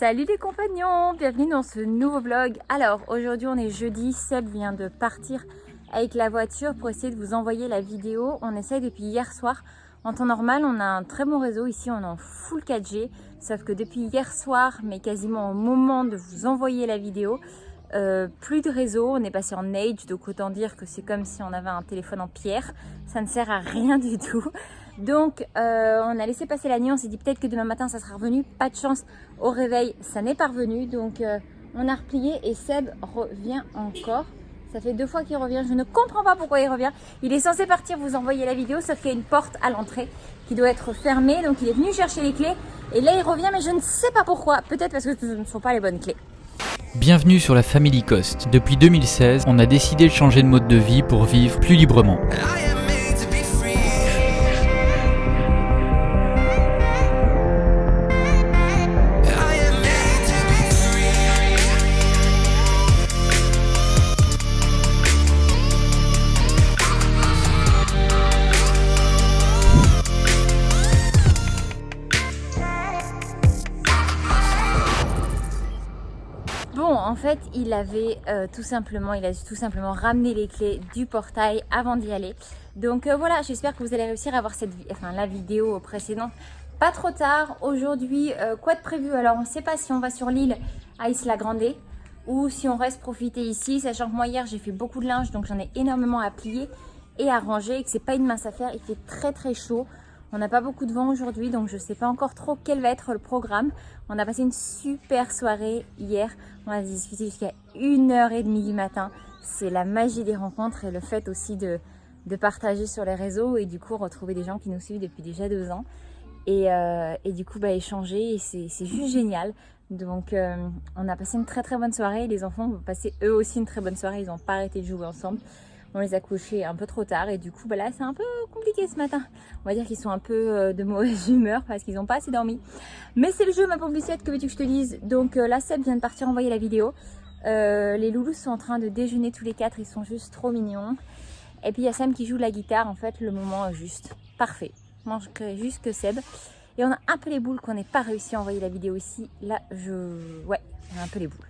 Salut les compagnons, bienvenue dans ce nouveau vlog. Alors aujourd'hui on est jeudi, Seb vient de partir avec la voiture pour essayer de vous envoyer la vidéo. On essaye depuis hier soir. En temps normal on a un très bon réseau, ici on est en full 4G. Sauf que depuis hier soir, mais quasiment au moment de vous envoyer la vidéo, plus de réseau, on est passé en Edge, donc autant dire que c'est comme si on avait un téléphone en pierre. Ça ne sert à rien du tout. Donc on a laissé passer la nuit, on s'est dit peut-être que demain matin ça sera revenu. Pas de chance, au réveil ça n'est pas revenu, donc on a replié et Seb revient encore. Ça fait 2 fois qu'il revient, je ne comprends pas pourquoi il revient. Il est censé partir vous envoyer la vidéo, sauf qu'il y a une porte à l'entrée qui doit être fermée, donc il est venu chercher les clés. Et là il revient, mais je ne sais pas pourquoi, peut-être parce que ce ne sont pas les bonnes clés. Bienvenue sur la Family Coast. Depuis 2016, on a décidé de changer de mode de vie pour vivre plus librement. Bon, en fait, il a tout simplement ramené les clés du portail avant d'y aller. Donc voilà, j'espère que vous allez réussir à voir la vidéo précédente pas trop tard. Aujourd'hui, quoi de prévu? Alors, on ne sait pas si on va sur l'île à Isla Grande ou si on reste profiter ici, sachant que moi hier j'ai fait beaucoup de linge, donc j'en ai énormément à plier et à ranger et que c'est pas une mince affaire. Il fait très très chaud. On n'a pas beaucoup de vent aujourd'hui, donc je ne sais pas encore trop quel va être le programme. On a passé une super soirée hier. On a discuté jusqu'à 1h30 du matin. C'est la magie des rencontres et le fait aussi de partager sur les réseaux et du coup retrouver des gens qui nous suivent depuis déjà 2 ans. Et du coup échanger, et c'est juste génial. Donc on a passé une très très bonne soirée. Les enfants ont passé eux aussi une très bonne soirée. Ils n'ont pas arrêté de jouer ensemble. On les a couchés un peu trop tard et du coup là c'est un peu compliqué ce matin. On va dire qu'ils sont un peu de mauvaise humeur parce qu'ils n'ont pas assez dormi. Mais c'est le jeu, ma pauvre Lucette, que veux-tu que je te dise. Donc là Seb vient de partir envoyer la vidéo. Les loulous sont en train de déjeuner tous les 4, ils sont juste trop mignons. Et puis il y a Sam qui joue de la guitare, en fait le moment est juste parfait. Moi je crée juste que Seb. Et on a un peu les boules qu'on n'ait pas réussi à envoyer la vidéo ici. Là ouais, on a un peu les boules.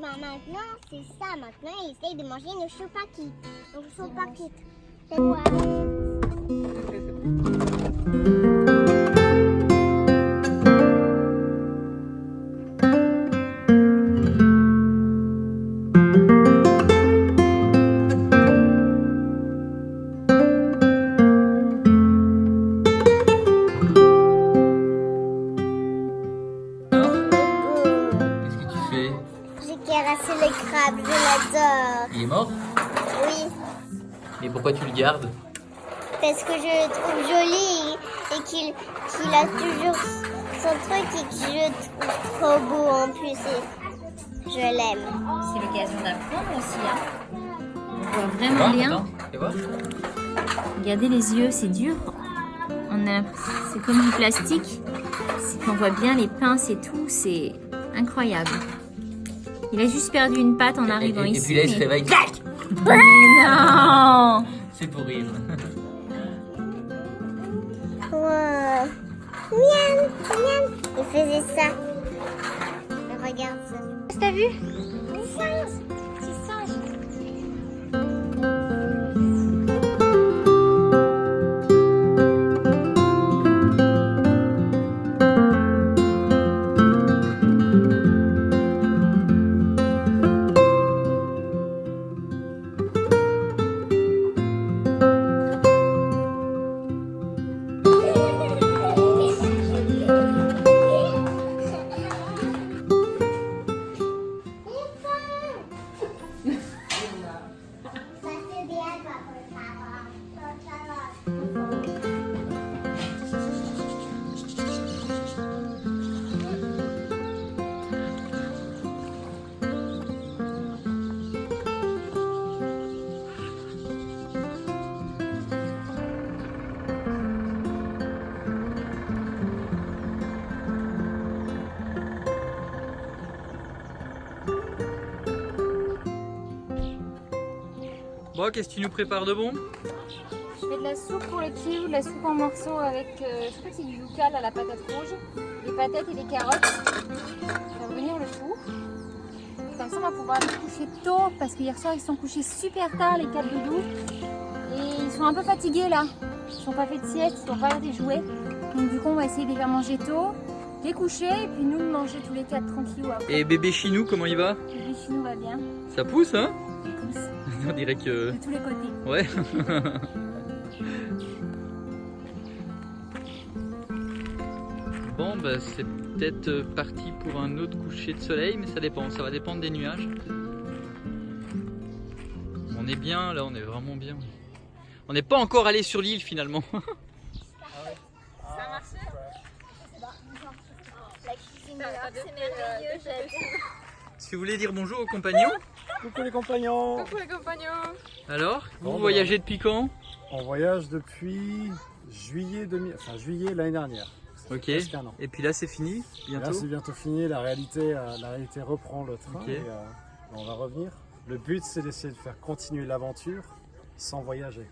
Maintenant, c'est ça. Maintenant, il essaye de manger nos choupaki. Donc, choupaki. C'est quoi? C'est le crabe, je l'adore. Il est mort? Oui. Mais pourquoi tu le gardes? Parce que je le trouve joli et qu'il a toujours son truc et que je le trouve trop beau en plus et je l'aime. C'est l'occasion d'apprendre aussi. Hein. On voit vraiment bien. Regardez les yeux, c'est dur. C'est comme du plastique. On voit bien les pinces et tout, c'est incroyable. Il a juste perdu une patte en arrivant ici. Et puis là, il se réveille. Mais non! C'est pour rire. Wow. Miam, miam. Il faisait ça. Regarde ça. T'as vu? C'est singe. C'est sage. Bon, qu'est-ce que tu nous prépares de bon? Je fais de la soupe pour les petits, de la soupe en morceaux avec, je crois que c'est du yucal à la patate rouge, des patates et des carottes. Faire venir le tout. Comme ça, on va pouvoir aller se coucher tôt parce qu'hier soir, ils se sont couchés super tard, les 4 doudous. Et ils sont un peu fatigués là. Ils n'ont pas fait de sieste, ils n'ont pas l'air des jouets. Donc, du coup, on va essayer de les faire manger tôt, les coucher et puis nous de manger tous les 4 tranquillou après. Et bébé Chinou, comment il va? Bébé Chinou va bien. Ça pousse, hein? Il pousse On dirait que... de tous les côtés. Ouais. Bon, bah, c'est peut-être parti pour un autre coucher de soleil, mais ça dépend, ça va dépendre des nuages. On est bien, là, on est vraiment bien. On n'est pas encore allé sur l'île finalement. Ça marchait? La cuisine c'est merveilleux, j'adore. Si vous voulez dire bonjour aux compagnons. Coucou les compagnons. Coucou les compagnons. Alors, vous Bon, voyagez depuis quand? On voyage depuis juillet l'année dernière. Ok. Presque un an. Et puis là, c'est fini, Et là bientôt. c'est bientôt fini, la réalité reprend le train Ok. et on va revenir. Le but c'est d'essayer de faire continuer l'aventure sans voyager.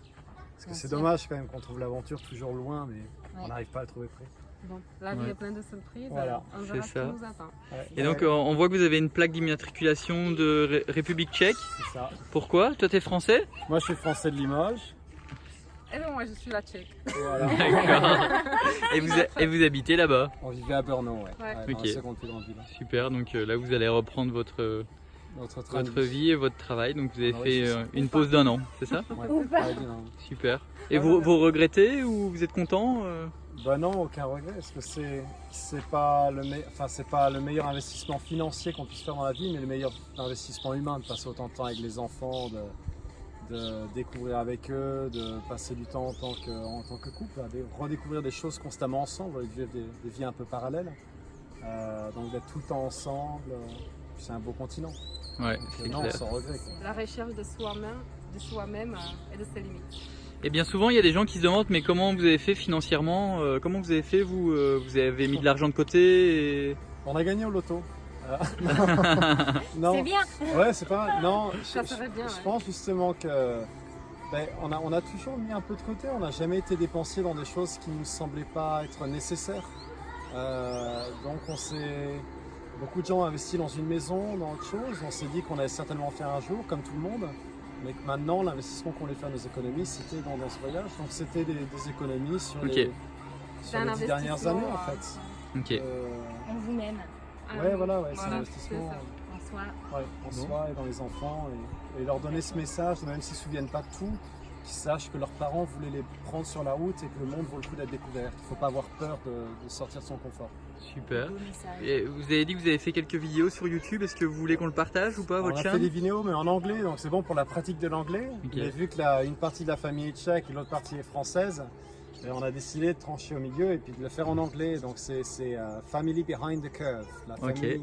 Parce que Bien c'est sûr. dommage quand même qu'on trouve l'aventure toujours loin mais on Ouais. n'arrive pas à le trouver près. Bon, la vie Ouais. est pleine de surprises. Voilà. On verra C'est ce ça. qui nous attend. Ouais. Et donc, on voit que vous avez une plaque d'immatriculation de République tchèque. C'est ça. Pourquoi? Toi, t'es français? Moi je suis français de Limoges. Et bien moi je suis la tchèque. Voilà. D'accord. Et vous habitez là-bas? On vivait à Brno, ouais. Ouais. Dans Ok. la seconde plus grande ville. Super, donc là, vous allez reprendre votre Notre vie et votre travail. Donc, vous avez Ah ouais, fait c'est ça. une pause d'1 an, c'est ça? Ouais, Ou pas. ouais, bien. Super. Et vous regrettez ou vous êtes content? Bah non, aucun regret, parce que c'est pas le meilleur investissement financier qu'on puisse faire dans la vie, mais le meilleur investissement humain, de passer autant de temps avec les enfants, de découvrir avec eux, de passer du temps en tant que couple, de redécouvrir des choses constamment ensemble, de vivre des vies un peu parallèles. Donc d'être tout le temps ensemble, c'est un beau continent. Ouais, Donc, c'est non, clair. sans regret. Quoi. La recherche de soi-même et de ses limites. Et bien souvent, il y a des gens qui se demandent mais comment vous avez fait financièrement? Comment vous avez fait vous? Vous avez mis de l'argent de côté et... On a gagné au loto. Non, C'est bien. ouais, c'est pas mal. Non, Ça serait bien, je ouais. pense justement que on a toujours mis un peu de côté. On n'a jamais été dépensier dans des choses qui ne nous semblaient pas être nécessaires. Donc beaucoup de gens ont investi dans une maison, dans autre chose. On s'est dit qu'on allait certainement faire un jour, comme tout le monde. Mais que maintenant, l'investissement qu'on allait faire nos économies, c'était dans ce voyage. Donc c'était des économies sur Ok. les C'est un 10 dernières investissement, années en fait. Ok. En vous-même, Ouais, voilà, c'est un Voilà, investissement. c'est ça. en soi. Ouais, en soi et dans les enfants et leur donner ce message, même s'ils ne se souviennent pas de tout, qu'ils sachent que leurs parents voulaient les prendre sur la route et que le monde vaut le coup d'être découvert. Il ne faut pas avoir peur de sortir de son confort. Super. Beau message. Et vous avez dit que vous avez fait quelques vidéos sur YouTube. Est-ce que vous voulez qu'on le partage ou pas, On votre a fait chaîne? des vidéos mais en anglais, donc c'est bon pour la pratique de l'anglais. Ok. Mais vu que une partie de la famille est tchèque et l'autre partie est française, on a décidé de trancher au milieu et puis de le faire en anglais. Donc c'est Family Behind the Curve, la famille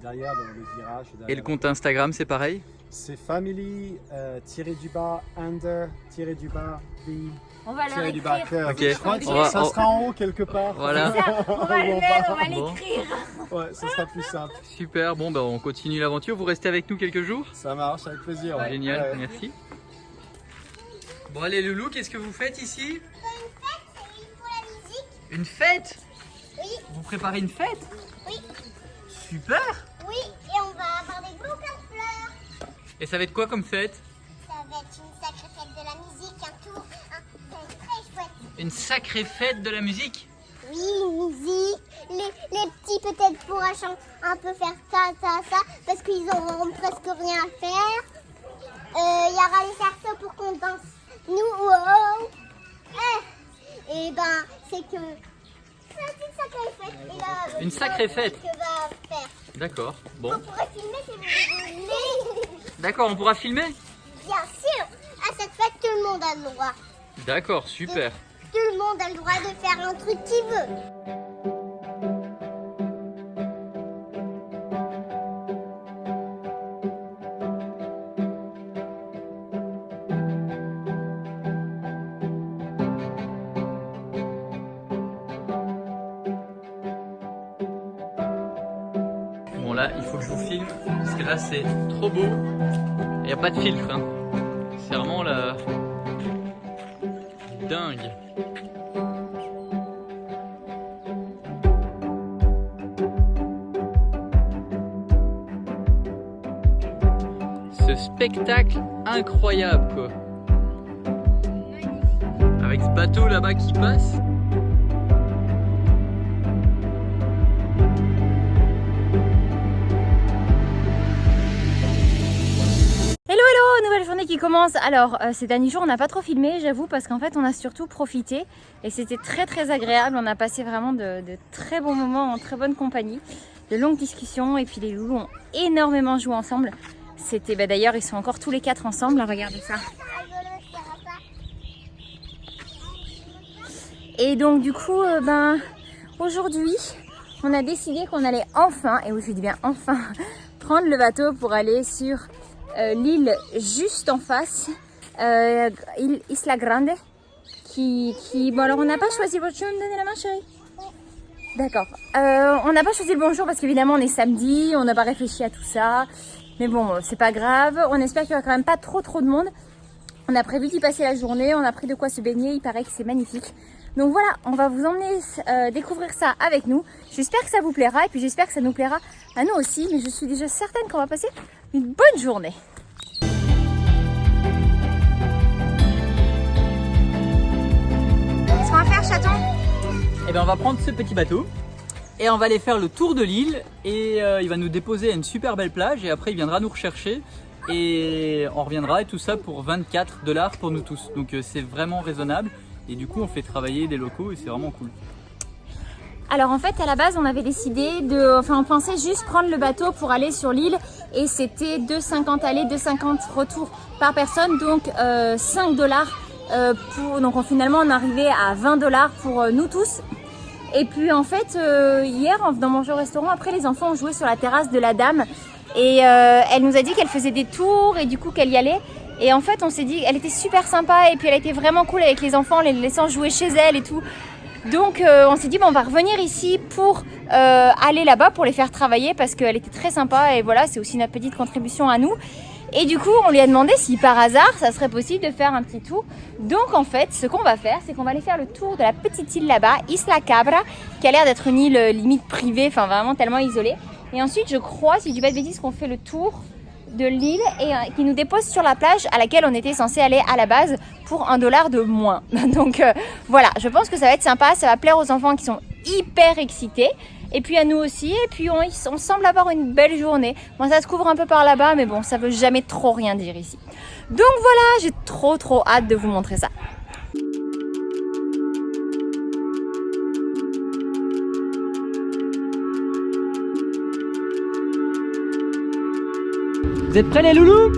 derrière le virage. Et derrière le compte Instagram, c'est pareil? C'est family under the On va leur tiré du bas écrire. curve. Ok. Je crois que On va- ça sera en haut quelque part. Voilà. On va le Ou en mettre, bas. on va Bon. l'écrire. Ouais, ça sera plus simple. Super. Bon, bah, on continue l'aventure. Vous restez avec nous quelques jours? Ça marche, avec plaisir. ouais. Génial, Ouais. merci. Bon, allez, Loulou, qu'est-ce que vous faites ici? Pour la musique, Une fête? Oui. Vous préparez une fête? Oui. Super. oui, et on va avoir des bouquets de fleurs. Et ça va être quoi comme fête? Ça va être une sacrée fête de la musique, un tour, ça va être très chouette. Une sacrée fête de la musique? Oui, musique. Les petits peut-être pourront un peu faire ça, parce qu'ils auront presque rien à faire. Il y aura les cerceaux pour qu'on danse. Nous, wow. Et ben, c'est que c'est une sacrée fête. Et là, Une sacrée fête. Que va faire. D'accord. Bon. On pourrait filmer si vous voulez. D'accord, on pourra filmer? Bien sûr, à cette fête, tout le monde a le droit. D'accord, super. Tout le monde a le droit de faire un truc qu'il veut. Bon, là, il faut que je vous filme parce que là, c'est trop beau. Il n'y a pas de filtre. Hein. C'est vraiment la dingue. Ce spectacle incroyable quoi. Avec ce bateau là-bas qui passe. Hello hello, nouvelle journée qui commence. Alors ces derniers jours on n'a pas trop filmé j'avoue parce qu'en fait on a surtout profité et c'était très agréable. On a passé vraiment de très bons moments en très bonne compagnie, de longues discussions et puis les loulous ont énormément joué ensemble. C'était d'ailleurs ils sont encore tous les 4 ensemble, là, regardez ça. Et donc du coup aujourd'hui on a décidé qu'on allait enfin, et oui je dis bien enfin, prendre le bateau pour aller sur l'île juste en face, Isla Grande, bon alors on n'a pas choisi, tu veux me donner la main chérie? D'accord, on n'a pas choisi le bon jour parce qu'évidemment on est samedi, on n'a pas réfléchi à tout ça, mais bon c'est pas grave, on espère qu'il y aura quand même pas trop de monde. On a prévu d'y passer la journée, on a pris de quoi se baigner, il paraît que c'est magnifique. Donc voilà, on va vous emmener découvrir ça avec nous. J'espère que ça vous plaira et puis j'espère que ça nous plaira à nous aussi. Mais je suis déjà certaine qu'on va passer une bonne journée. Qu'est-ce qu'on va faire, chaton? Et bien on va prendre ce petit bateau et on va aller faire le tour de l'île et il va nous déposer à une super belle plage et après il viendra nous rechercher et on reviendra et tout ça pour 24 $ pour nous tous. Donc c'est vraiment raisonnable. Et du coup on fait travailler des locaux et c'est vraiment cool. Alors en fait à la base on avait décidé on pensait juste prendre le bateau pour aller sur l'île et c'était 2,50 aller, 2,50 retour par personne, donc 5 $. Donc finalement on arrivait à 20 $ pour nous tous. Et puis en fait hier dans mon jeu au restaurant, après les enfants ont joué sur la terrasse de la dame et elle nous a dit qu'elle faisait des tours et du coup qu'elle y allait. Et en fait on s'est dit elle était super sympa et puis elle était vraiment cool avec les enfants, les laissant jouer chez elle et tout. Donc on s'est dit bon, on va revenir ici pour aller là-bas pour les faire travailler parce qu'elle était très sympa et voilà c'est aussi notre petite contribution à nous. Et du coup on lui a demandé si par hasard ça serait possible de faire un petit tour. Donc en fait ce qu'on va faire c'est qu'on va aller faire le tour de la petite île là-bas, Isla Cabra, qui a l'air d'être une île limite privée, enfin vraiment tellement isolée. Et ensuite je crois, si je dis pas de bêtises, qu'on fait le tour de l'île et qui nous dépose sur la plage à laquelle on était censé aller à la base pour 1 $ de moins. Donc voilà, je pense que ça va être sympa, ça va plaire aux enfants qui sont hyper excités et puis à nous aussi, et puis on semble avoir une belle journée. Bon ça se couvre un peu par là-bas mais bon ça veut jamais trop rien dire ici. Donc voilà, j'ai trop hâte de vous montrer ça. Vous êtes prêts les loulous?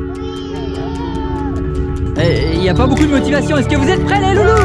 Il n'y a pas beaucoup de motivation, est-ce que vous êtes prêts les loulous?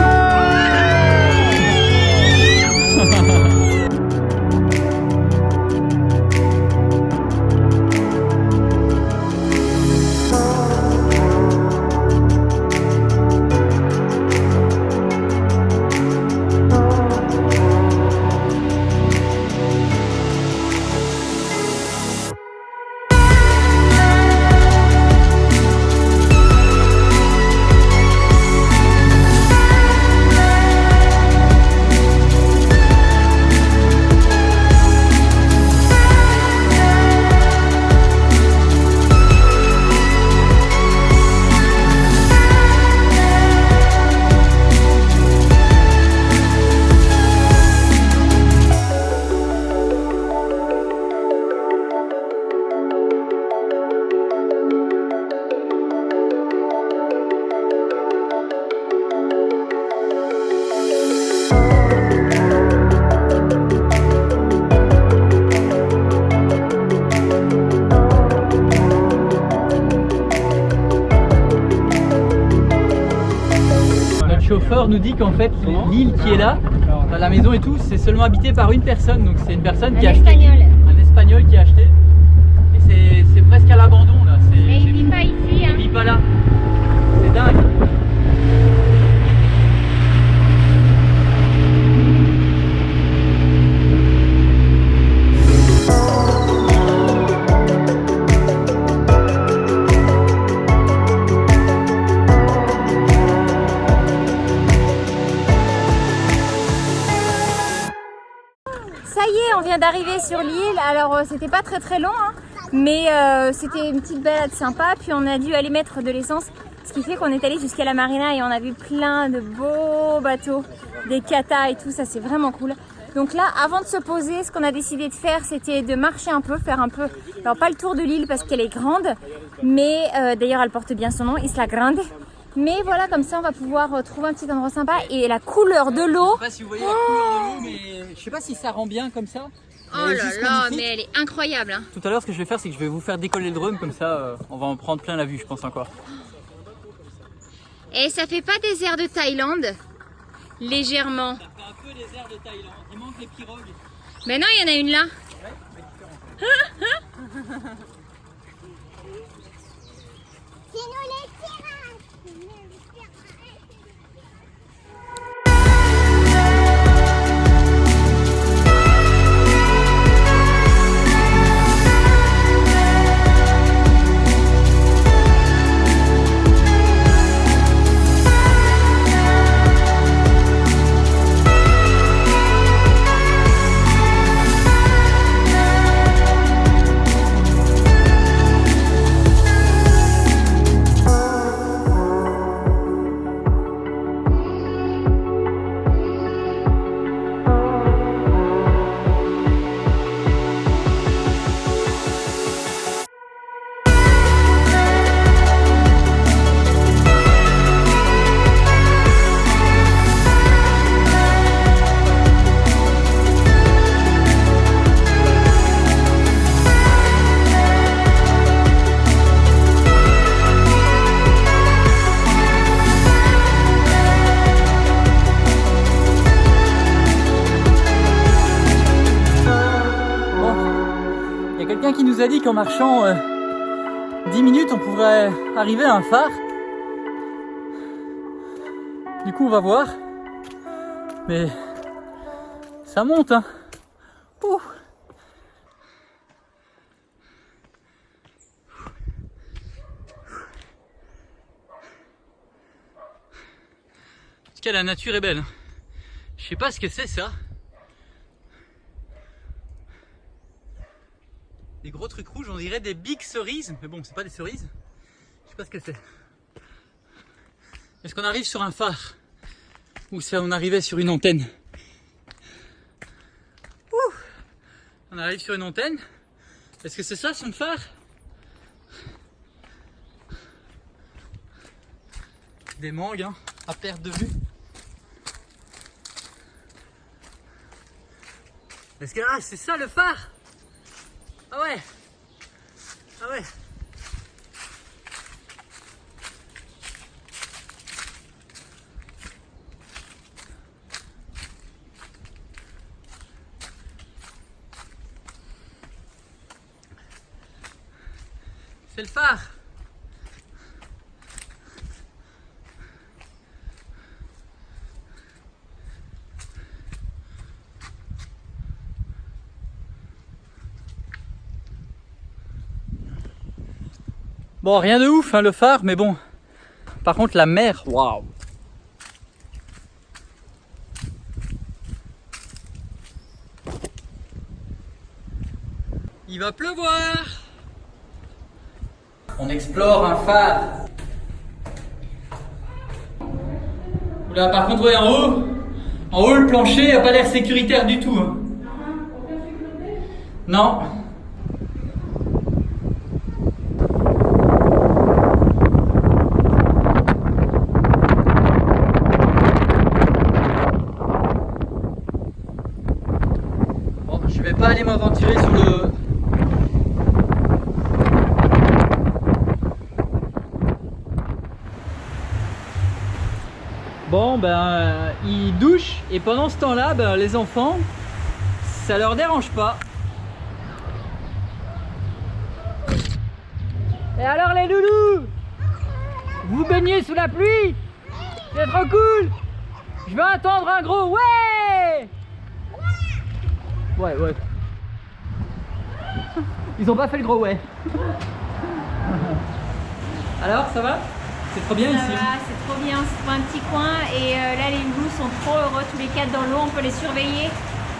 Le chauffeur nous dit qu'en fait l'île qui est là, enfin, la maison et tout, c'est seulement habité par une personne, donc c'est une personne qui a acheté, un Espagnol qui a acheté, et c'est presque à l'abandon là. Et il vit pas ici, hein. Il vit pas là, c'est dingue. Ça y est, on vient d'arriver sur l'île. Alors c'était pas très long, hein, mais c'était une petite balade sympa. Puis on a dû aller mettre de l'essence, ce qui fait qu'on est allé jusqu'à la marina et on a vu plein de beaux bateaux, des katas et tout. Ça c'est vraiment cool. Donc là, avant de se poser, ce qu'on a décidé de faire, c'était de marcher un peu, faire un peu, alors pas le tour de l'île parce qu'elle est grande, mais d'ailleurs elle porte bien son nom, Isla Grande. Mais voilà, comme ça on va pouvoir trouver un petit endroit sympa. Et la couleur de l'eau. Je sais pas si vous voyez la couleur de l'eau, mais je sais pas si ça rend bien comme ça. Oh là là, mais elle est incroyable. Hein. Tout à l'heure, ce que je vais faire, c'est que je vais vous faire décoller le drone, comme ça on va en prendre plein la vue, je pense encore. Et ça fait pas des airs de Thaïlande? Légèrement. Ça fait un peu des airs de Thaïlande. Il manque les pirogues. Mais non, il y en a une là. C'est nous les pirates. Qui nous a dit qu'en marchant 10 minutes on pourrait arriver à un phare. Du coup on va voir. Mais ça monte hein. Ouh. En tout cas la nature est belle. Je sais pas ce que c'est ça. Des gros trucs rouges, on dirait des big cerises, mais bon, c'est pas des cerises. Je sais pas ce que c'est. Est-ce qu'on arrive sur un phare? Ou ça, on arrivait sur une antenne? Ouh. On arrive sur une antenne. Est-ce que c'est ça son phare? Des mangues, hein, à perte de vue. Est-ce que là, c'est ça le phare? Ah ouais. Ah ouais. C'est le phare. Bon, rien de ouf, hein, le phare, mais bon. Par contre, la mer, waouh. Il va pleuvoir. On explore un phare. Oula, par contre, ouais, en haut, le plancher a pas l'air sécuritaire du tout. Hein. Non. Je vais pas aller m'aventurer sur le... Bon ben ils douchent et pendant ce temps-là ben, les enfants ça leur dérange pas. Et alors les loulous, vous baignez sous la pluie? C'est trop cool. Je vais attendre un gros ouais. Ouais, ouais. Ils ont pas fait le gros ouais. Alors, ça va? C'est trop bien ici. Ça va, c'est trop bien, c'est un petit coin et là les loups sont trop heureux tous les quatre dans l'eau, on peut les surveiller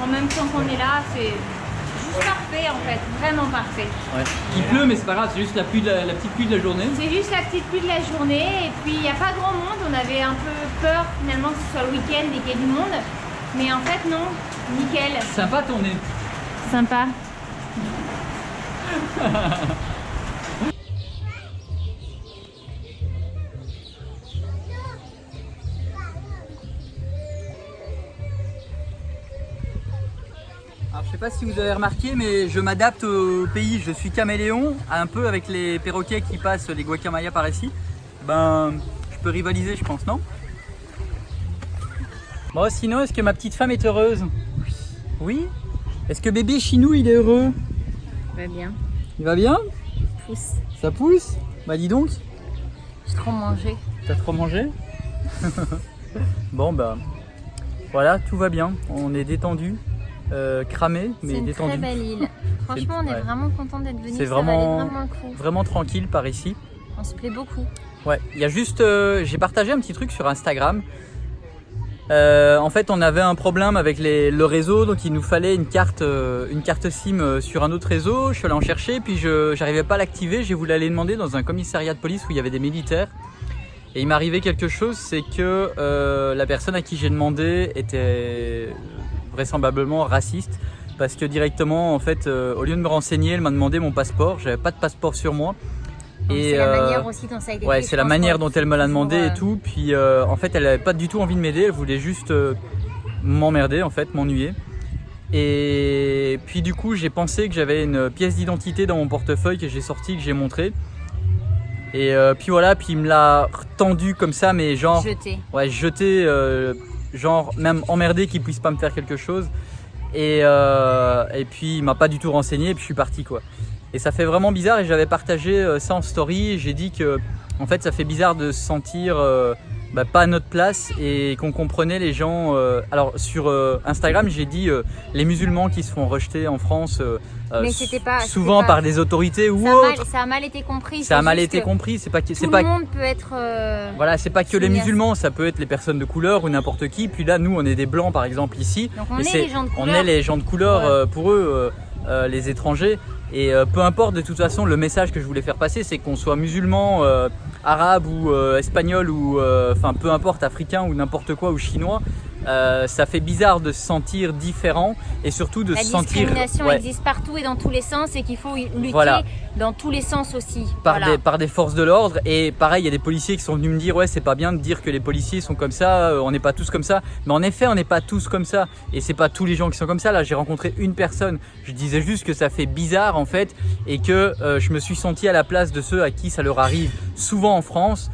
en même temps qu'on est là, c'est juste parfait en fait, vraiment parfait. Ouais. Il pleut, mais c'est pas grave, c'est juste la petite pluie de la journée. C'est juste la petite pluie de la journée et puis il n'y a pas grand monde. On avait un peu peur finalement que ce soit le week-end et qu'il y ait du monde. Mais en fait non, nickel. Sympa ton nez. Sympa. Alors, je sais pas si vous avez remarqué, mais je m'adapte au pays. Je suis caméléon, un peu avec les perroquets qui passent, les guacamayas par ici. Ben, je peux rivaliser, je pense, non? Bon, sinon, est-ce que ma petite femme est heureuse? Oui. Est-ce que bébé Chinou, il est heureux? Va bien. Il va bien? Pousse. Ça pousse? Bah dis donc. J'ai trop mangé. T'as trop mangé? Bon, bah voilà, tout va bien. On est détendu. Cramé mais C'est une détendu. très belle île. Franchement, on est ouais. vraiment content d'être venu. C'est Ça valait vraiment, vraiment le coup. vraiment tranquille par ici. On se plaît beaucoup. Ouais, il y a juste, j'ai partagé un petit truc sur Instagram. En fait, on avait un problème avec le réseau, donc il nous fallait une carte SIM sur un autre réseau. Je suis allé en chercher, puis je n'arrivais pas à l'activer. J'ai voulu aller demander dans un commissariat de police où il y avait des militaires. Et il m'est arrivé quelque chose, c'est que la personne à qui j'ai demandé était vraisemblablement raciste, parce que directement, en fait, au lieu de me renseigner, elle m'a demandé mon passeport. J'avais pas de passeport sur moi. C'est la manière aussi dont ça a été ouais, fait. c'est la manière dont elle me l'a demandé et toujours, tout. Puis en fait, elle avait pas du tout envie de m'aider. Elle voulait juste m'emmerder, en fait, m'ennuyer. Et puis du coup, j'ai pensé que j'avais une pièce d'identité dans mon portefeuille que j'ai sorti, que j'ai montré. Et puis voilà, puis il me l'a tendu comme ça, mais genre jeté. ouais, jeté, genre même emmerdé qu'il puisse pas me faire quelque chose. Et puis il m'a pas du tout renseigné, et puis je suis parti quoi. Et ça fait vraiment bizarre, et j'avais partagé ça en story. J'ai dit que en fait ça fait bizarre de se sentir pas à notre place, et qu'on comprenait les gens. Alors sur Instagram, j'ai dit les musulmans qui se font rejeter en France, Mais c'était pas- souvent c'était pas- par des autorités ou Ça autres. a mal été compris. Ça a c'est mal juste été que compris. C'est pas Tout c'est le pas monde peut être. voilà, c'est pas que les soumis à musulmans, ça peut être les personnes de couleur ou n'importe qui. Puis là, nous, on est des blancs par exemple ici. Donc on Et est c'est- les gens de on couleur. est les gens de couleur Ouais. pour eux, les étrangers. Et peu importe, de toute façon, le message que je voulais faire passer, c'est qu'on soit musulman, arabe ou espagnol, ou enfin peu importe, africain ou n'importe quoi, ou chinois. Ça fait bizarre de se sentir différent, et surtout de La se sentir discrimination ouais, existe partout et dans tous les sens, et qu'il faut lutter Voilà. dans tous les sens aussi. par, Voilà. par des forces de l'ordre. Et pareil, il y a des policiers qui sont venus me dire ouais, c'est pas bien de dire que les policiers sont comme ça, on n'est pas tous comme ça. Mais en effet, on n'est pas tous comme ça, et c'est pas tous les gens qui sont comme ça. Là, j'ai rencontré une personne, je disais juste que ça fait bizarre en fait, et que je me suis senti à la place de ceux à qui ça leur arrive souvent en France.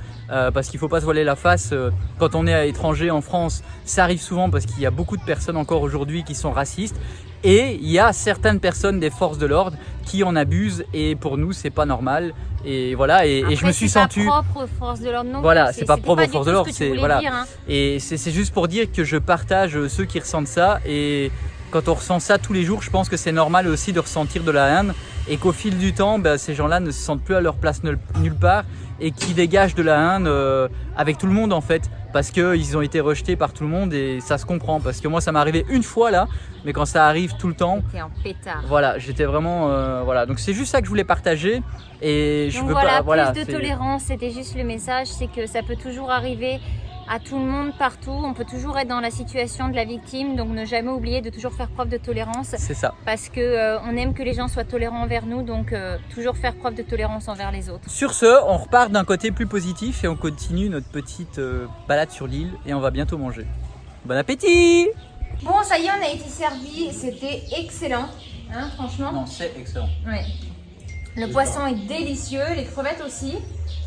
Parce qu'il ne faut pas se voiler la face, quand on est à l'étranger en France, ça arrive souvent parce qu'il y a beaucoup de personnes encore aujourd'hui qui sont racistes, et il y a certaines personnes des forces de l'ordre qui en abusent, et pour nous c'est pas normal. Et voilà, et je me suis senti. C'est pas propre aux forces de l'ordre non Voilà, plus. c'est pas C'était propre aux du forces tout de ce l'ordre, que tu c'est voulais voilà. dire, hein. Et c'est juste pour dire que je partage ceux qui ressentent ça, et quand on ressent ça tous les jours, je pense que c'est normal aussi de ressentir de la haine, et qu'au fil du temps, ces gens-là ne se sentent plus à leur place nulle part, et qui dégagent de la haine avec tout le monde en fait, parce qu'ils ont été rejetés par tout le monde, et ça se comprend, parce que moi ça m'est arrivé une fois là, mais quand ça arrive tout le temps, T'es en pétard. voilà, j'étais vraiment voilà, donc c'est juste ça que je voulais partager, et je Donc veux voilà, pas voilà, plus de c'est- tolérance, c'était juste le message, c'est que ça peut toujours arriver à tout le monde, partout. On peut toujours être dans la situation de la victime, donc ne jamais oublier de toujours faire preuve de tolérance, c'est ça. parce que on aime que les gens soient tolérants envers nous, donc toujours faire preuve de tolérance envers les autres. Sur ce, on repart d'un côté plus positif, et on continue notre petite balade sur l'île, et on va bientôt manger. Bon appétit! Bon, ça y est, on a été servi, c'était excellent, hein, franchement. Non, c'est excellent. Ouais. Le poisson est délicieux, les crevettes aussi.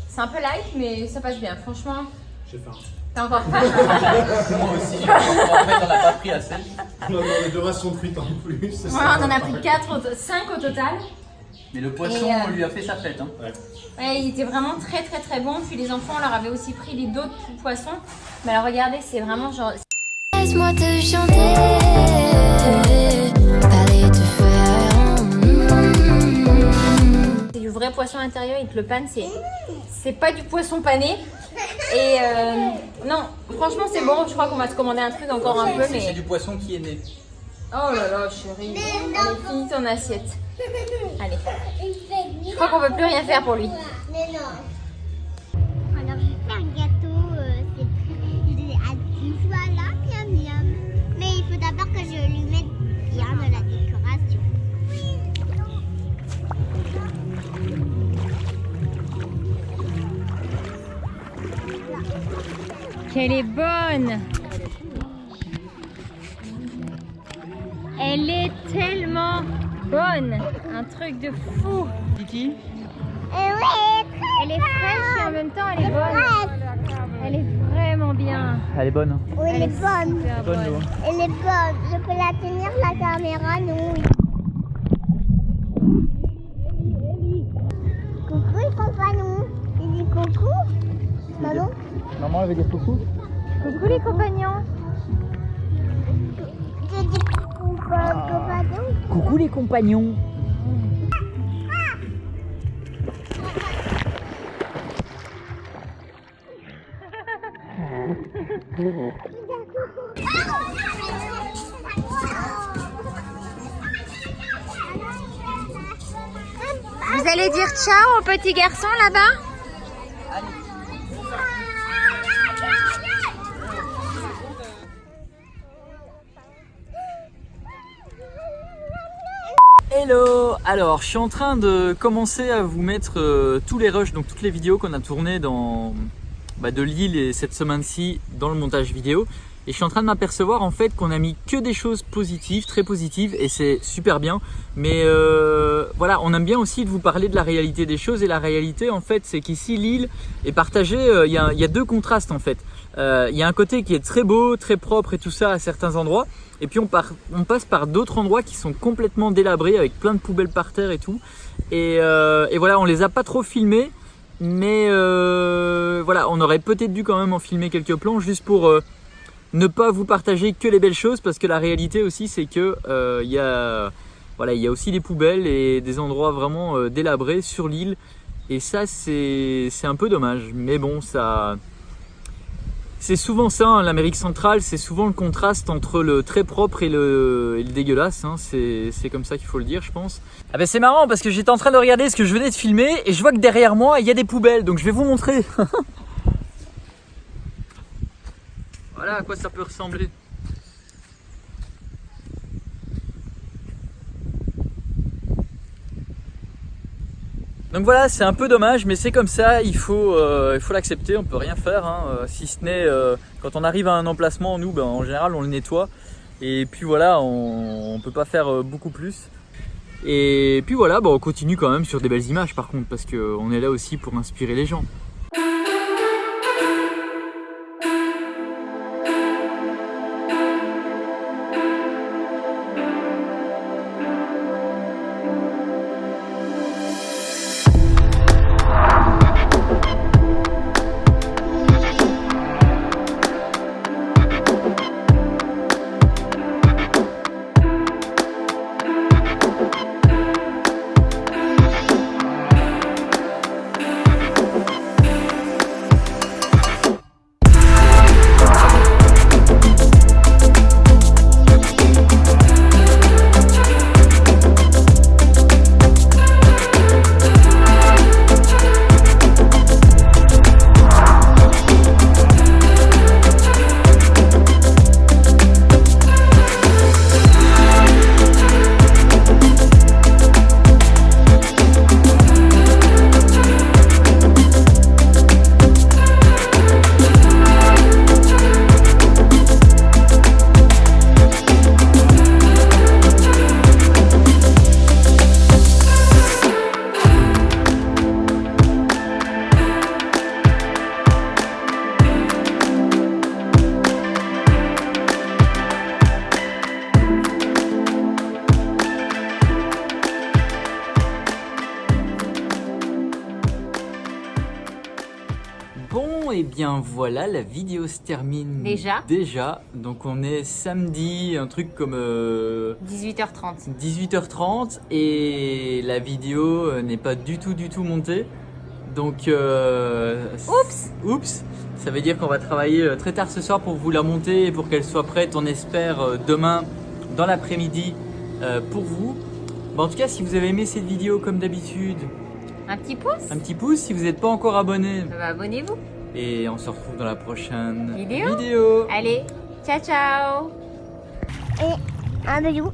C'est un peu light, mais ça passe bien, franchement. J'ai faim. T'as encore faim? Moi aussi, en fait on n'a pas pris assez. On a demandé 2 rations de frites en plus. c'est Ouais, ça. on en a pris 5 au total. Mais le poisson, Et, on lui a fait sa fête. Hein. Ouais, il était vraiment très très très bon. Puis les enfants, on leur avait aussi pris d'autres poissons. Mais alors regardez, c'est vraiment genre... Laisse-moi te chanter, parler de C'est du vrai poisson à l'intérieur et que le pan, c'est pas du poisson pané. Et non, franchement c'est bon. Je crois qu'on va se commander un truc encore un peu, C'est mais... du poisson qui est né. Oh là là, chérie. Allez, finis ton assiette. Allez. Je crois qu'on peut plus rien faire pour lui. Mais non. Alors je vais faire un gâteau. Voilà, miam miam. Mais il faut d'abord que je lui mette bien de la décoration. Qu'elle est bonne. Elle est tellement bonne. Un truc de fou. Kiki? Elle est fraîche et en même temps elle est bonne. Elle est vraiment bien. Elle est bonne. Oui, elle est bonne. Super Bonne, bonne. Noah. Elle est bonne. Je peux la tenir la caméra, non? Coucou les compagnons. Il dit coucou. Maman. Maman, elle veut dire coucou? Coucou les compagnons. Je dis coucou compagnons. Coucou les compagnons. Vous allez dire ciao au petit garçon là-bas? Hello! Alors, je suis en train de commencer à vous mettre tous les rushs, donc toutes les vidéos qu'on a tournées de Lille et cette semaine-ci dans le montage vidéo. Et je suis en train de m'apercevoir en fait qu'on a mis que des choses positives, très positives, et c'est super bien. Mais voilà, on aime bien aussi de vous parler de la réalité des choses. Et la réalité en fait, c'est qu'ici Lille est partagée, il y a deux contrastes en fait. Il y a un côté qui est très beau, très propre et tout ça à certains endroits. Et puis on passe par d'autres endroits qui sont complètement délabrés avec plein de poubelles par terre et tout. Et voilà, on les a pas trop filmés. Mais voilà, on aurait peut-être dû quand même en filmer quelques plans juste pour ne pas vous partager que les belles choses, parce que la réalité aussi c'est que il y a aussi des poubelles et des endroits vraiment délabrés sur l'île, et ça c'est un peu dommage. Mais bon, ça c'est souvent ça, hein, l'Amérique centrale, c'est souvent le contraste entre le très propre et le dégueulasse, hein. C'est comme ça qu'il faut le dire, je pense. Ah ben c'est marrant parce que j'étais en train de regarder ce que je venais de filmer et je vois que derrière moi il y a des poubelles, donc je vais vous montrer. Voilà à quoi ça peut ressembler. Donc voilà, c'est un peu dommage, mais c'est comme ça, il faut l'accepter, on peut rien faire, hein, si ce n'est quand on arrive à un emplacement, nous, en général, on le nettoie, et puis voilà, on peut pas faire beaucoup plus. Et puis voilà, on continue quand même sur des belles images par contre, parce qu'on est là aussi pour inspirer les gens. Et bien voilà, la vidéo se termine déjà. Donc on est samedi, un truc comme 18h30 et la vidéo n'est pas du tout montée. Donc oups, ça veut dire qu'on va travailler très tard ce soir pour vous la monter et pour qu'elle soit prête, on espère, demain dans l'après-midi pour vous. Bon, en tout cas, si vous avez aimé cette vidéo comme d'habitude, Un petit pouce. un petit pouce. Si vous n'êtes pas encore abonné, Bah, abonnez-vous. et on se retrouve dans la prochaine Vidéo. vidéo. Allez, ciao ciao. Et un bisou.